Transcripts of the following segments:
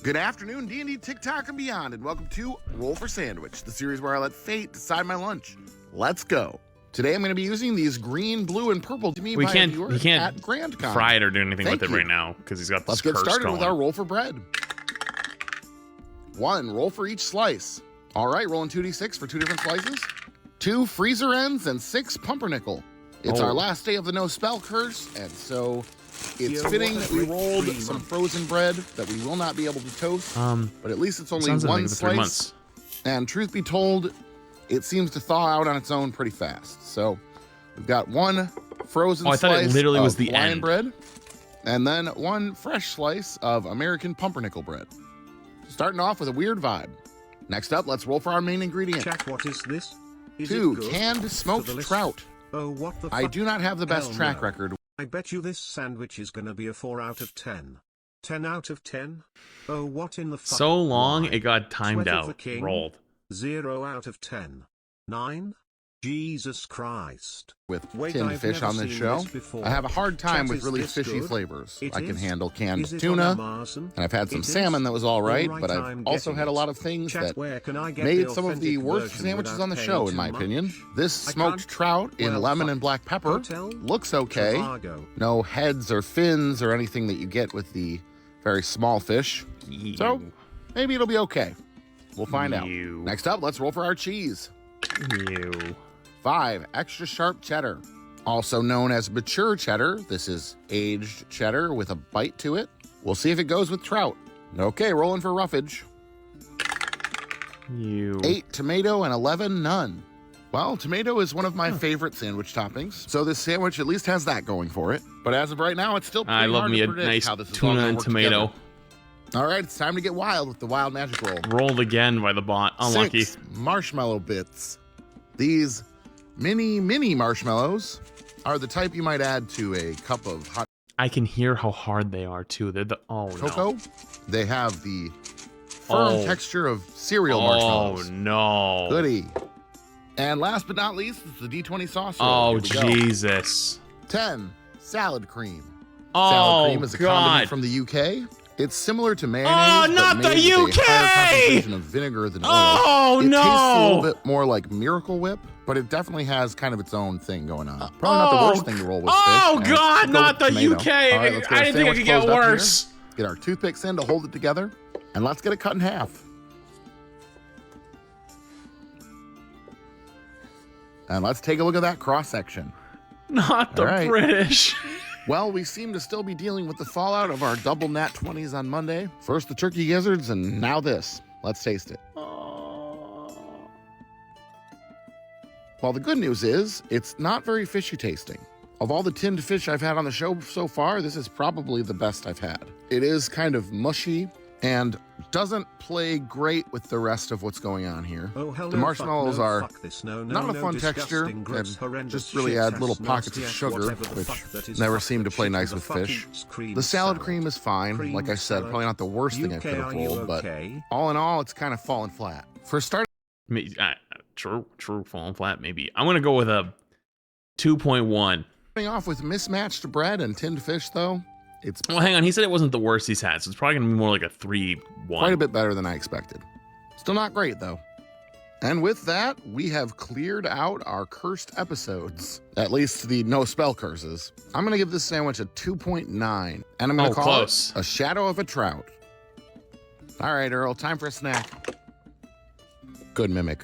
Good afternoon, D&D, TikTok, and beyond, and welcome to Roll for Sandwich, the series where I let fate decide my lunch. Let's go. Today I'm going to be using these green, blue, and purple to me by a viewer at GrandCon. Fry it or do anything with it right now because he's got this. Let's get started with our roll for bread. 1, roll for each slice. All right, rolling 2d6 for 2 different slices. 2 freezer ends and 6 pumpernickel. It's our last day of the no spell curse, and so it's fitting that we rolled some frozen bread that we will not be able to toast, but at least it's only one slice. And truth be told, it seems to thaw out on its own pretty fast. So we've got 1 frozen slice I thought it literally was of the Hawaiian end. bread, and then 1 fresh slice of American pumpernickel bread. Starting off with a weird vibe. Next up, let's roll for our main ingredient. Chat, what is this? Is 2 canned smoked trout. Oh, what the fuck? I do not have the best track record. I bet you this sandwich is gonna be a 4 out of 10. 10 out of 10? Oh, what in the fuck? So long, Why? it got timed Sweat of the out. king? Rolled. 0 out of 10. 9? Jesus Christ. With Wait, tinned I've fish never on this seen show. this before. I have a hard time Chat, with is really this fishy good? flavors. It I can is? handle canned Is it on tuna, Amazon? and I've had some It is? salmon that was all right, Alright, but I've I'm also getting had a it. lot of things Chat, that where can I get made the some of the authentic worst version sandwiches without on the paying show, in too my much? opinion. This I smoked can't? trout in Well, lemon fuck. and black pepper Hotel? looks okay. Trivago. No heads or fins or anything that you get with the very small fish. So maybe it'll be okay. We'll find out. Next up, let's roll for our cheese. 5 extra sharp cheddar. Also known as mature cheddar. This is aged cheddar with a bite to it. We'll see if it goes with trout. Okay, rolling for roughage. 8 tomato and 11 none. Well, tomato is one of my favorite sandwich toppings, so this sandwich at least has that going for it. But as of right now, it's still pretty I love hard me to a predict nice how this is all tuna gonna and work tomato. together. All right, it's time to get wild with the wild magic roll. Rolled again by the bot. Unlucky. 6 marshmallow bits. These mini marshmallows are the type you might add to a cup of hot I can hear how hard they are too. They're the cocoa. no. They have the firm texture of cereal marshmallows. Oh no. Goody. And last but not least, it's the D20 sauce roll. Oh Here we go. Jesus. 10 salad cream. Oh Salad cream is a condiment God. from the UK. It's similar to mayonnaise, Oh, but not the made with a higher UK! concentration of vinegar than oil. Oh It tastes a little no. bit more like Miracle Whip, but it definitely has kind of its own thing going on. Probably not the worst thing to roll with Oh fish. and God, go not the with tomato. UK. All right, let's get I our didn't think it sandwich could get closed up here. worse. Get our toothpicks in to hold it together, and let's get it cut in half. And let's take a look at that cross section. Not the All right. British. Well, we seem to still be dealing with the fallout of our double nat 20s on Monday. First the turkey gizzards, and now this. Let's taste it. Well, the good news is, it's not very fishy tasting. Of all the tinned fish I've had on the show so far, this is probably the best I've had. It is kind of mushy and doesn't play great with the rest of what's going on here. Oh, hell The no, marshmallows fuck no, are fuck this. No, not a fun disgusting, texture, gross, and horrendous just really shit, add ass, little pockets nasty of ass, sugar, whatever the which fuck that is. never Fuck seem to that play shit nice in with the fucking fish. cream The salad salad. cream is fine. Cream Like I said, salad. probably not the worst thing I UK, could have are you rolled, but okay? all in all, it's kind of fallen flat. For starting, True, falling flat maybe. I'm gonna go with a 2.1. off with mismatched bread and tinned fish, though, it's Well, hang on. He said it wasn't the worst he's had, so it's probably gonna be more like a 3-1. quite a bit better than I expected. Still not great, though. And with that, we have cleared out our cursed episodes. At least the no spell curses. I'm going to give this sandwich a 2.9. And I'm going to call close. it a shadow of a trout. All right, Earl, time for a snack. Good mimic.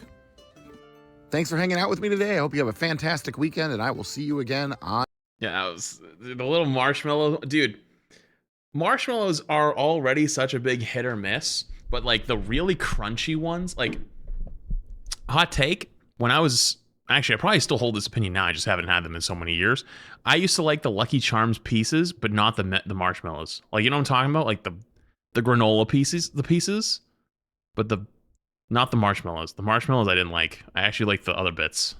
Thanks for hanging out with me today. I hope you have a fantastic weekend, and I will see you again on... Yeah, it was the little marshmallow, dude. Marshmallows are already such a big hit or miss, but like the really crunchy ones, like hot take. When I was actually, I probably still hold this opinion now. I just haven't had them in so many years. I used to like the Lucky Charms pieces, but not the marshmallows. Like, you know what I'm talking about? Like the granola pieces, but not the marshmallows. The marshmallows I didn't like. I actually like the other bits.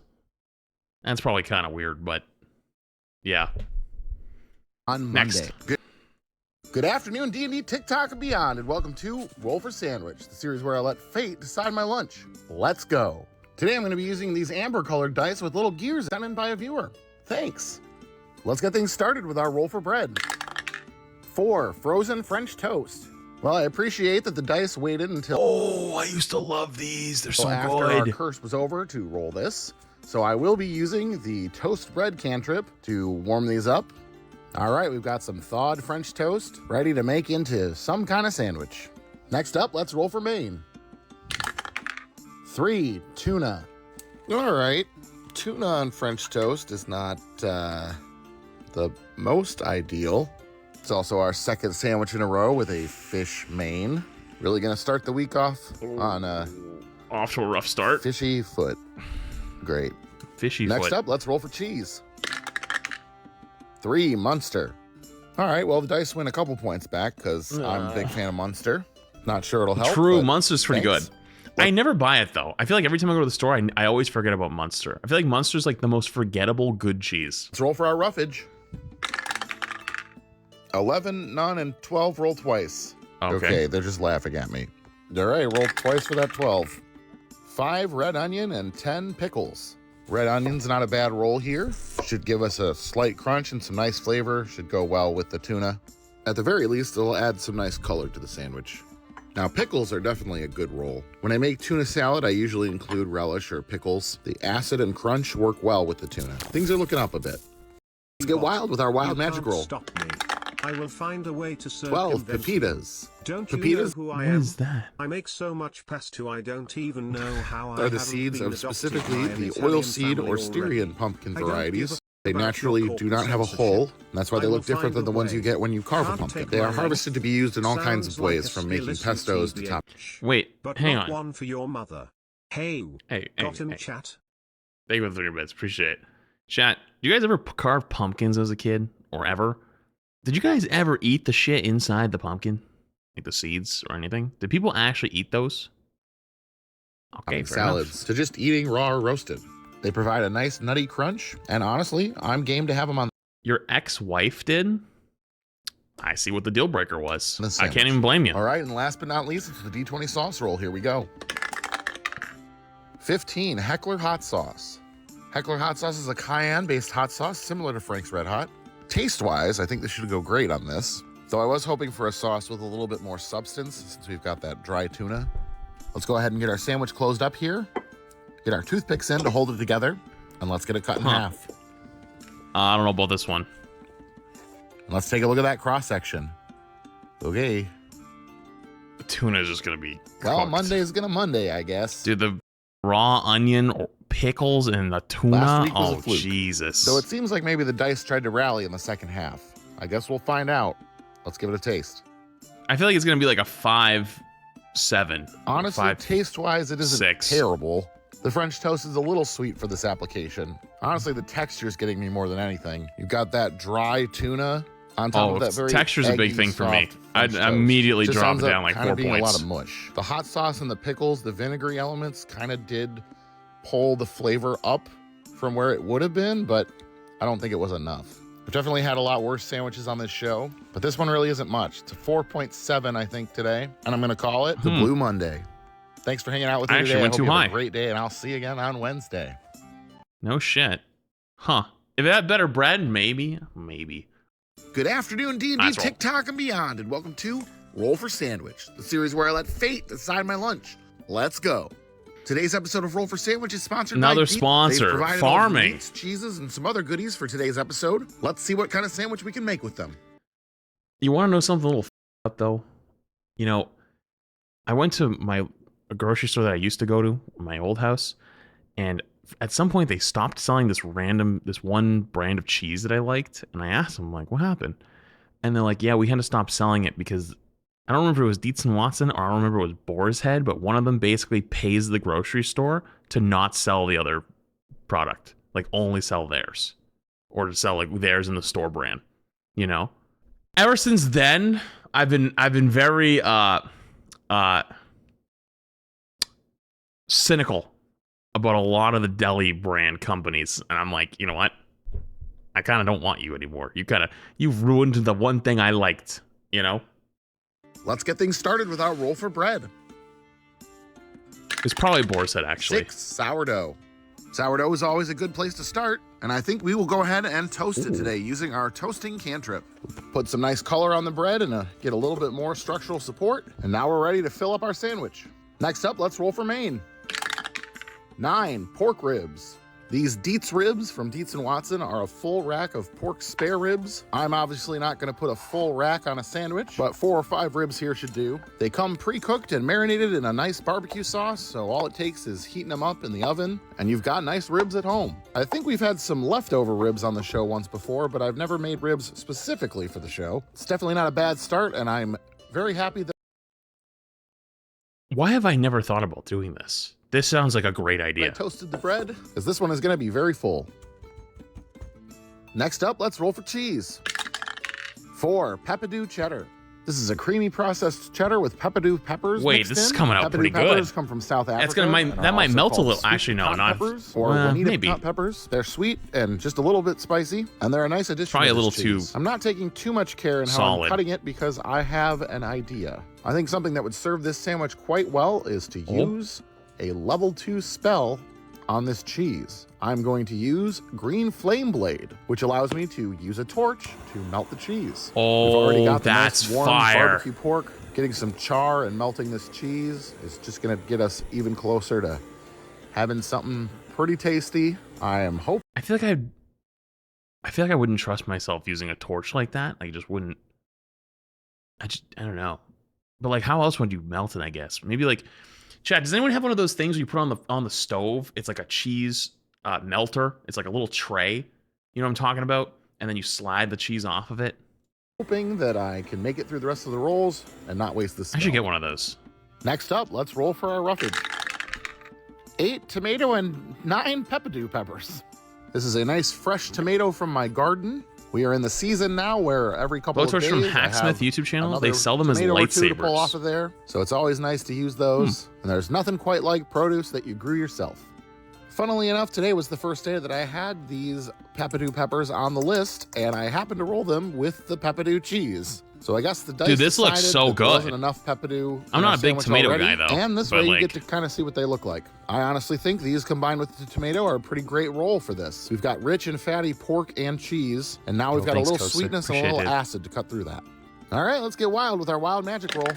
That's probably kind of weird, but yeah. On Monday. Good afternoon, D&D, TikTok, and beyond, and welcome to Roll for Sandwich, the series where I let fate decide my lunch. Let's go. Today I'm going to be using these amber-colored dice with little gears sent in by a viewer. Thanks. Let's get things started with our roll for bread. 4 frozen French toast. Well, I appreciate that the dice waited until Oh, I used to love these. They're so after our good. curse was over to roll this. So I will be using the toast bread cantrip to warm these up. All right, we've got some thawed French toast ready to make into some kind of sandwich. Next up, let's roll for Maine. 3, tuna. All right, tuna on French toast is not the most ideal. It's also our second sandwich in a row with a fish main. Really gonna start the week off on a off to a rough start. fishy foot. Great. Fishy Next foot. up, let's roll for cheese. 3, Munster. All right, well, the dice win a couple points back because I'm a big fan of Munster. Not sure it'll help. True, but Munster's pretty thanks. good. I never buy it though. I feel like every time I go to the store, I always forget about Munster. I feel like Munster's like the most forgettable good cheese. Let's roll for our roughage. 11, none, and 12 roll twice. Okay. They're just laughing at me. All right, roll twice for that 12. 5 red onion and 10 pickles. Red onion's not a bad roll here. Should give us a slight crunch and some nice flavor. Should go well with the tuna. At the very least, it'll add some nice color to the sandwich. Now, pickles are definitely a good roll. When I make tuna salad, I usually include relish or pickles. The acid and crunch work well with the tuna. Things are looking up a bit. Let's get wild with our wild You magic can't roll. Stop me. I will find a way to 12 circumvent pepitas. Don't you Pepitas? know who I What am? is that? I make so much pesto I don't even know how I Are the haven't seeds been of adopted specifically by an the Italian oilseed or family Styrian already. pumpkin I don't give varieties. a They about your naturally do not have a corporate hole, and censorship. that's why they I look will different than find the a ones you way. get when you carve a Can't pumpkin. take They are my harvested to be used in all kinds of Sounds like ways, a from making skill pestos to TBH. top. Wait, But hang not on. one for your mother. Hey, Hey, got him, hey. chat? Thank you for the 3 bits. Appreciate it. Chat, do you guys ever carve pumpkins as a kid? Or ever? Did you guys ever eat the shit inside the pumpkin? Like the seeds or anything? Did people actually eat those? Okay, fair Salads enough. to just eating raw or roasted. They provide a nice nutty crunch, and honestly, I'm game to have them on Your ex-wife did? I see what the deal breaker was. The I sandwich. can't even blame you. All right, and last but not least, it's the D20 sauce roll. Here we go. 15, Heckler hot sauce. Heckler hot sauce is a cayenne-based hot sauce similar to Frank's Red Hot. Taste-wise, I think this should go great on this. Though I was hoping for a sauce with a little bit more substance since we've got that dry tuna. Let's go ahead and get our sandwich closed up here. Get our toothpicks in to hold it together, and let's get it cut in half. I don't know about this one. And let's take a look at that cross-section. Okay. The tuna is just gonna be Well, cooked. Monday's gonna Monday, I guess. Dude, the raw onion, or pickles, and the tuna. Last week was a Oh, fluke. Jesus. So it seems like maybe the dice tried to rally in the second half. I guess we'll find out. Let's give it a taste. I feel like it's gonna be like a 5-7. Honestly, 5. taste-wise, it isn't 6. terrible. The French toast is a little sweet for this application. Honestly, the texture is getting me more than anything. You've got that dry tuna on top Oh, of that very texture's a big eggy, thing for me. soft I'd French toast. immediately Just drop ends it up down like kinda 4 being points. a lot of mush. The hot sauce and the pickles, the vinegary elements kind of did pull the flavor up from where it would have been, but I don't think it was enough. We've definitely had a lot worse sandwiches on this show, but this one really isn't much. It's a 4.7, I think, today, and I'm going to call it the Blue Monday. Thanks for hanging out with me I today. actually went I hope too you have high. a great day, and I'll see you again on Wednesday. No shit. Huh. If it had better bread, maybe. Maybe. Good afternoon, D&D, Nice roll. TikTok, and beyond, and welcome to Roll for Sandwich, the series where I let fate decide my lunch. Let's go. Today's episode of Roll for Sandwich is sponsored by Another Deep. sponsor, They've provided all the farming. meats, cheeses, and some other goodies for today's episode. Let's see what kind of sandwich we can make with them. You want to know something a little up though? You know, I went to a grocery store that I used to go to, my old house, and at some point they stopped selling this one brand of cheese that I liked, and I asked them, like, what happened? And they're like, yeah, we had to stop selling it because I don't remember if it was Dietz and Watson or I don't remember if it was Boar's Head, but one of them basically pays the grocery store to not sell the other product, like only sell theirs, or to sell like theirs in the store brand, you know? Ever since then, I've been very cynical about a lot of the deli brand companies, and I'm like, you know what? I kind of don't want you anymore. You've ruined the one thing I liked, you know? Let's get things started with our roll for bread. It's probably Boar's Head, actually. 6 sourdough. Sourdough is always a good place to start, and I think we will go ahead and toast it today using our toasting cantrip. Put some nice color on the bread and get a little bit more structural support, and now we're ready to fill up our sandwich. Next up, let's roll for Maine. 9 pork ribs. These Dietz ribs from Dietz & Watson are a full rack of pork spare ribs. I'm obviously not gonna put a full rack on a sandwich, but 4 or 5 ribs here should do. They come pre-cooked and marinated in a nice barbecue sauce, so all it takes is heating them up in the oven, and you've got nice ribs at home. I think we've had some leftover ribs on the show once before, but I've never made ribs specifically for the show. It's definitely not a bad start, and I'm very happy that Why have I never thought about doing this? This sounds like a great I idea. toasted the bread, because this one is gonna be very full. Next up, let's roll for cheese. 4 peppadew cheddar. This is a creamy processed cheddar with peppadew peppers. Wait, mixed this is in. coming out Peppadew pretty peppers good. come from South Africa. That's gonna and are that might also melt a called little. sweet Actually, no, hot not peppers or well, Juanita maybe. hot peppers. They're sweet and just a little bit spicy, and they're a nice addition. Probably to a this little cheese. too I'm not taking too much care in how solid. I'm cutting it because I have an idea. I think something that would serve this sandwich quite well is to use a level 2 spell on this cheese. I'm going to use Green Flame Blade, which allows me to use a torch to melt the cheese. We've already got the that's nice warm fire. barbecue pork. Getting some char and melting this cheese is just gonna get us even closer to having something pretty tasty. I am hoping. I feel like I wouldn't trust myself using a torch like that. I just wouldn't. I don't know. But like, how else would you melt it? I guess maybe like, Chad. Does anyone have one of those things you put on the stove? It's like a cheese melter. It's like a little tray. You know what I'm talking about? And then you slide the cheese off of it. Hoping that I can make it through the rest of the rolls and not waste this. I should get one of those. Next up, let's roll for our roughage. 8 tomato and 9 peppadew peppers. This is a nice fresh tomato from my garden. We are in the season now where every couple of days Blowtorch from I Hacksmith have YouTube channel. another They sell them as tomato or 2 to pull off lightsabers. of there. So it's always nice to use those. And there's nothing quite like produce that you grew yourself. Funnily enough, today was the first day that I had these peppadew peppers on the list, and I happened to roll them with the peppadew cheese. So I guess the dice Dude, this looks decided so that there good. wasn't enough peppadew. I'm in our not a big sandwich tomato already, guy, though, and this but, way you like- get to kind of see what they look like. I honestly think these combined with the tomato are a pretty great roll for this. We've got rich and fatty pork and cheese, and now we've got thanks, a little Coaster. sweetness and a Appreciate little it. acid to cut through that. All right, let's get wild with our wild magic roll.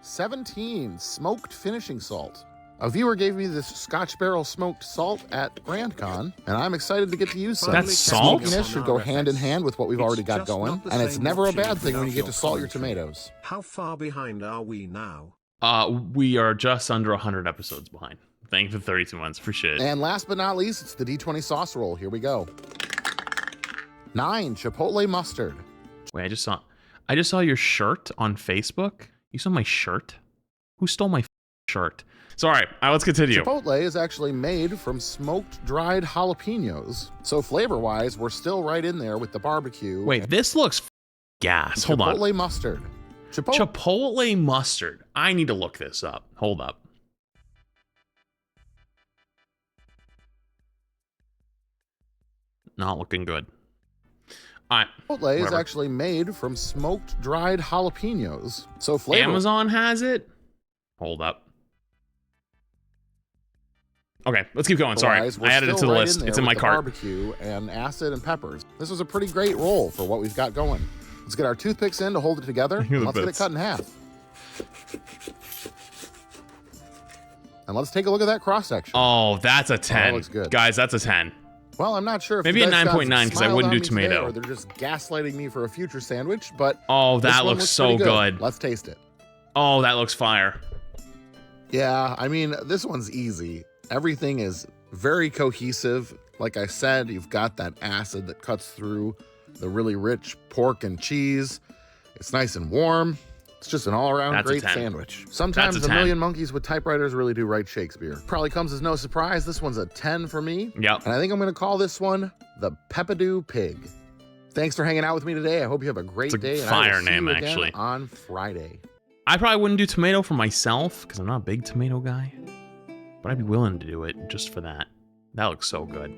17 smoked finishing salt. A viewer gave me this Scotch barrel smoked salt at GrandCon, and I'm excited to get to use some. That's salt? Smokiness should go hand in hand with what we've already got going, and it's never a bad thing when you get to salt your tomatoes. How far behind are we now? We are just under 100 episodes behind. Thank you for 32 months. Appreciate it. And last but not least, it's the D20 sauce roll. Here we go. 9 chipotle mustard. Wait, I just saw your shirt on Facebook. You saw my shirt? Who stole my shirt? So, all right, let's continue. Chipotle is actually made from smoked dried jalapenos. So flavor-wise, we're still right in there with the barbecue. Wait, this looks gas. Hold on. Chipotle mustard. Chipotle mustard. I need to look this up. Hold up. Not looking good. All right. Chipotle is whatever. actually made from smoked dried jalapenos. So flavor. Amazon has it. Hold up. Okay, let's keep going. Sorry, Otherwise, we're I added it to still the right list. there It's in with my the cart. Barbecue and acid and peppers. This was a pretty great roll for what we've got going. Let's get our toothpicks in to hold it together. Here are the Let's get it bits. cut in half. And let's take a look at that cross section. Oh, that's a 10. looks good. Guys, that's a 10. Well, I'm not sure if Maybe the a dice gods 9.9 'cause I smiled wouldn't on do me today, tomato. or they're just gaslighting me for a future sandwich, but Oh, this that one looks so pretty good. Let's taste it. Oh, that looks fire. Yeah, I mean, this one's easy. Everything is very cohesive. Like I said, you've got that acid that cuts through the really rich pork and cheese. It's nice and warm. It's just an all-around That's a great 10. sandwich. Sometimes That's a a 10. million monkeys with typewriters really do write Shakespeare. Probably comes as no surprise. This one's a 10 for me. Yep. And I think I'm going to call this one the Peppadew Pig. Thanks for hanging out with me today. I hope you have a great It's a day. And I fire will see name, you again actually. on Friday. I probably wouldn't do tomato for myself because I'm not a big tomato guy, but I'd be willing to do it just for that. That looks so good.